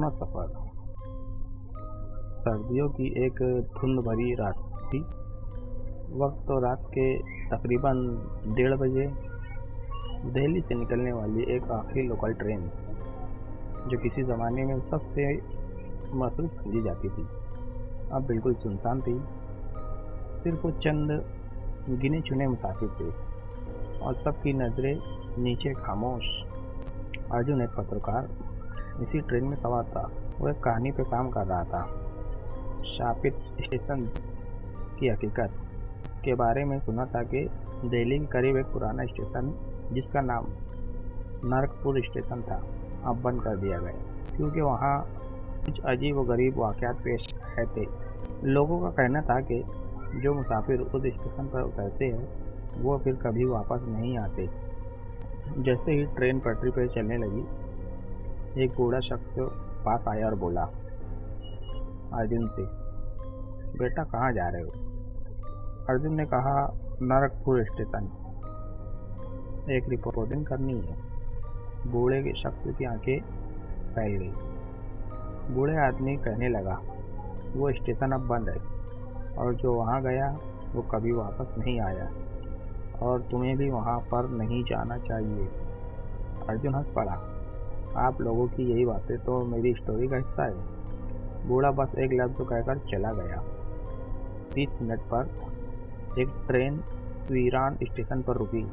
अपना सफ़र। सर्दियों की एक धुंध भरी रात थी। वक्त तो रात के तकरीबन 1:30 बजे। दिल्ली से निकलने वाली एक आखिरी लोकल ट्रेन, जो किसी ज़माने में सबसे मसरूफ़ समझी जाती थी, अब बिल्कुल सुनसान थी। सिर्फ वो चंद गिने चुने मुसाफिर थे और सबकी नज़रें नीचे खामोश। अर्जुन एक पत्रकार इसी ट्रेन में सवार था। वो एक कहानी पे काम कर रहा था। शापित स्टेशन की हकीकत के बारे में सुना था कि दिल्ली के करीब एक पुराना स्टेशन, जिसका नाम नरकपुर स्टेशन था, अब बंद कर दिया गया क्योंकि वहाँ कुछ अजीब व गरीब वाक़यात पेश आए थे। लोगों का कहना था कि जो मुसाफिर उस स्टेशन पर उतरते हैं, वो फिर कभी वापस नहीं आते। जैसे ही ट्रेन पटरी पर चलने लगी, एक बूढ़ा शख्स पास आया और बोला अर्जुन से, बेटा कहाँ जा रहे हो? अर्जुन ने कहा, नरकपुर स्टेशन, एक रिपोर्टिंग करनी है। बूढ़े के शख्स की आंखें फैल गई। बूढ़े आदमी कहने लगा, वो स्टेशन अब बंद है और जो वहाँ गया वो कभी वापस नहीं आया और तुम्हें भी वहाँ पर नहीं जाना चाहिए। अर्जुन हंस पड़ा। आप लोगों की यही बातें तो मेरी स्टोरी का हिस्सा है। बूढ़ा बस एक लफ्ज़ कहकर चला गया। 30 मिनट पर एक ट्रेन वीरान स्टेशन पर रुकी।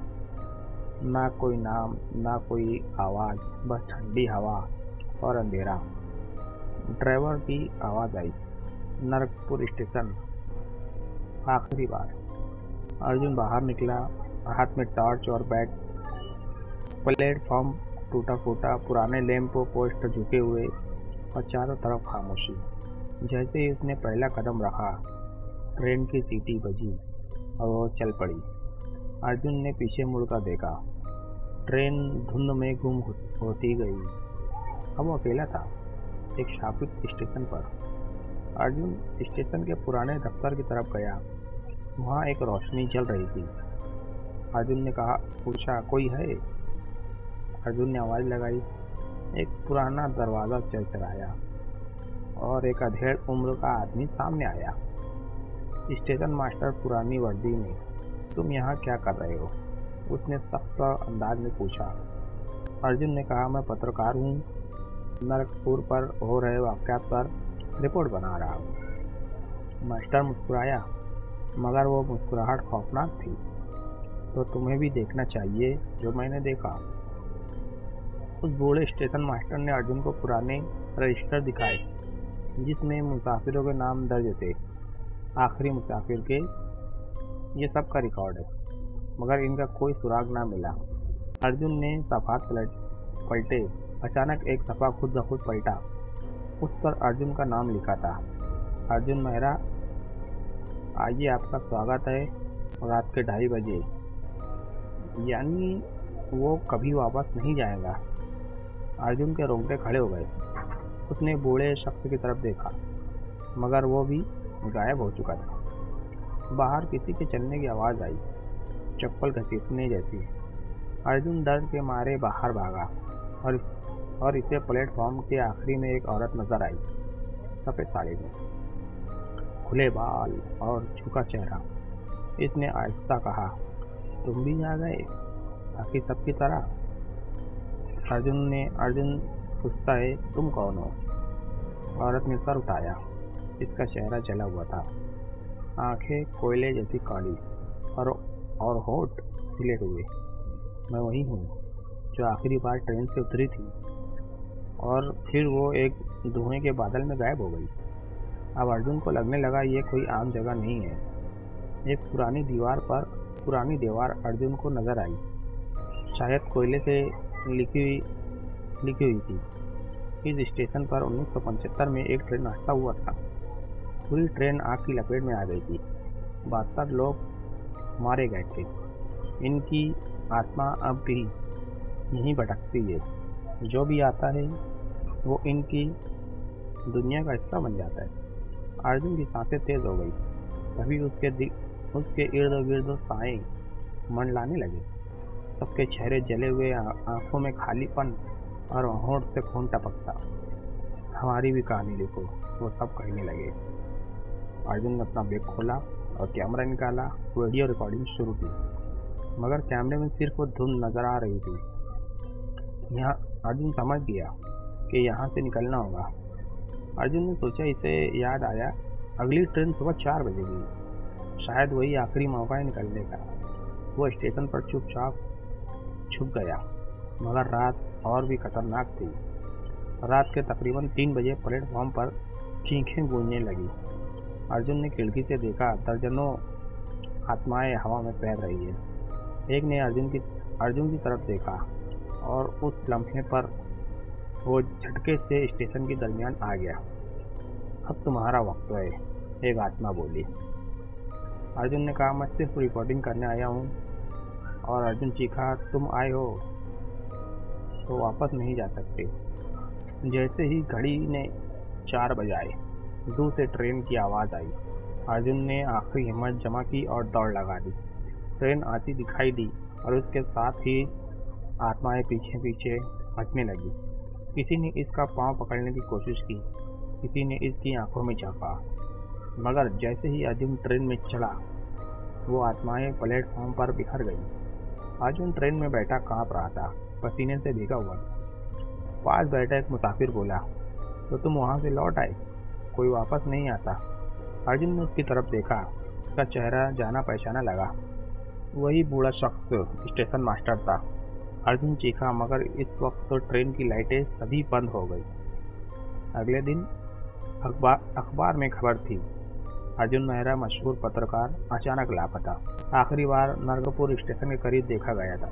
ना कोई नाम, ना कोई आवाज़, बस ठंडी हवा और अंधेरा। ड्राइवर की आवाज़ आई, नरकपुर स्टेशन, आखिरी बार। अर्जुन बाहर निकला, हाथ में टॉर्च और बैग। प्लेटफॉर्म टूटा फूटा, पुराने लैंप पोस्ट झुके हुए और चारों तरफ खामोशी। जैसे ही उसने पहला कदम रखा, ट्रेन की सीटी बजी और वो चल पड़ी। अर्जुन ने पीछे मुड़कर देखा। ट्रेन धुंध में गुम होती गई। अब वो अकेला था, एक शापित स्टेशन पर। अर्जुन स्टेशन के पुराने दफ्तर की तरफ गया। वहाँ एक रोशनी जल रही थी। अर्जुन ने पूछा, कोई है? अर्जुन ने आवाज़ लगाई। एक पुराना दरवाज़ा चरचराया और एक अधेड़ उम्र का आदमी सामने आया। स्टेशन मास्टर पुरानी वर्दी में, तुम यहाँ क्या कर रहे हो? उसने सख्त अंदाज में पूछा। अर्जुन ने कहा, मैं पत्रकार हूँ, नरकपुर पर हो रहे वाक़यात पर रिपोर्ट बना रहा हूँ। मास्टर मुस्कुराया, मगर वो मुस्कुराहट खौफनाक थी। तो तुम्हें भी देखना चाहिए जो मैंने देखा। उस बूढ़े स्टेशन मास्टर ने अर्जुन को पुराने रजिस्टर दिखाए, जिसमें मुसाफिरों के नाम दर्ज थे, आखिरी मुसाफिर के। ये सब का रिकॉर्ड है, मगर इनका कोई सुराग ना मिला। अर्जुन ने सफ़ात पलटे। अचानक एक सफ़ा खुद ब खुद पलटा। उस पर अर्जुन का नाम लिखा था, अर्जुन मेहरा, आइए आपका स्वागत है रात के 2:30 बजे। यानी वो कभी वापस नहीं जाएगा। अर्जुन के रोंगटे खड़े हो गए। उसने बूढ़े शख्स की तरफ देखा, मगर वो भी गायब हो चुका था। बाहर किसी के चलने की आवाज़ आई, चप्पल घसीटने जैसी। अर्जुन डर के मारे बाहर भागा और इसे प्लेटफॉर्म के आखिरी में एक औरत नजर आई, सफ़ेद साड़ी में, खुले बाल और झुका चेहरा। इसने आहिस्ता कहा, तुम भी आ गए, बाकी सबकी तरह? अर्जुन पूछता है, तुम कौन हो? औरत ने सर उठाया। इसका चेहरा जला हुआ था, आंखें कोयले जैसी काली और होठ सिले हुए। मैं वही हूँ जो आखिरी बार ट्रेन से उतरी थी और फिर वो एक धुएं के बादल में गायब हो गई। अब अर्जुन को लगने लगा ये कोई आम जगह नहीं है। एक पुरानी दीवार अर्जुन को नज़र आई, शायद कोयले से लिखी हुई थी। इस स्टेशन पर 1975 में एक ट्रेन हादसा हुआ था। पूरी ट्रेन आग की लपेट में आ गई थी। 72 लोग मारे गए थे। इनकी आत्मा अब भी यहीं भटकती है। जो भी आता है वो इनकी दुनिया का हिस्सा बन जाता है। अर्जुन की सांसें तेज़ हो गई। तभी उसके इर्द गिर्द साए मंडलाने लगे। सबके चेहरे जले हुए, आंखों में खालीपन और होंठ से खून टपकता। हमारी भी कहानी लिखो, वो सब कहने लगे। अर्जुन ने अपना बैग खोला और कैमरा निकाला, वीडियो रिकॉर्डिंग शुरू की। मगर कैमरे में सिर्फ वो धुंध नजर आ रही थी। यहाँ अर्जुन समझ गया कि यहाँ से निकलना होगा। अर्जुन ने सोचा, इसे याद आया अगली ट्रेन सुबह 4 बजेगी, शायद वही आखिरी मौका है निकलने का। वो स्टेशन पर चुपचाप छुप गया। मगर रात और भी खतरनाक थी। रात के तकरीबन 3 बजे प्लेटफॉर्म पर चीखें गूंजने लगी। अर्जुन ने खिड़की से देखा, दर्जनों आत्माएं हवा में तैर रही है। एक ने अर्जुन की तरफ देखा और उस लम्हे पर वो झटके से स्टेशन के दरमियान आ गया। अब तुम्हारा वक्त है, एक आत्मा बोली। अर्जुन ने कहा, मैं सिर्फ रिकॉर्डिंग करने आया हूँ। और अर्जुन चीखा, तुम आए हो तो वापस नहीं जा सकते। जैसे ही घड़ी ने 4 बजाए, दूर से ट्रेन की आवाज़ आई। अर्जुन ने आखिरी हिम्मत जमा की और दौड़ लगा दी। ट्रेन आती दिखाई दी और उसके साथ ही आत्माएं पीछे पीछे हटने लगी। किसी ने इसका पांव पकड़ने की कोशिश की, किसी ने इसकी आंखों में झांका। मगर जैसे ही अर्जुन ट्रेन में चढ़ा, वो आत्माएं प्लेटफॉर्म पर बिखर गई। अर्जुन ट्रेन में बैठा कांप रहा था, पसीने से भीगा हुआ। पास बैठा एक मुसाफिर बोला, तो तुम वहाँ से लौट आए? कोई वापस नहीं आता। अर्जुन ने उसकी तरफ देखा। उसका चेहरा जाना पहचाना लगा। वही बूढ़ा शख्स स्टेशन मास्टर था। अर्जुन चीखा, मगर इस वक्त तो ट्रेन की लाइटें सभी बंद हो गई। अगले दिन अखबार में खबर थी, अर्जुन मेहरा मशहूर पत्रकार अचानक लापता। आखिरी बार नरगपुर स्टेशन के करीब देखा गया था।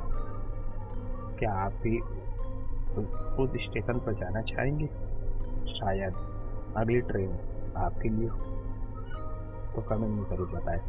क्या आप भी उस स्टेशन पर जाना चाहेंगे? शायद अगली ट्रेन आपके लिए हो। तो कमेंट में ज़रूर बताएं।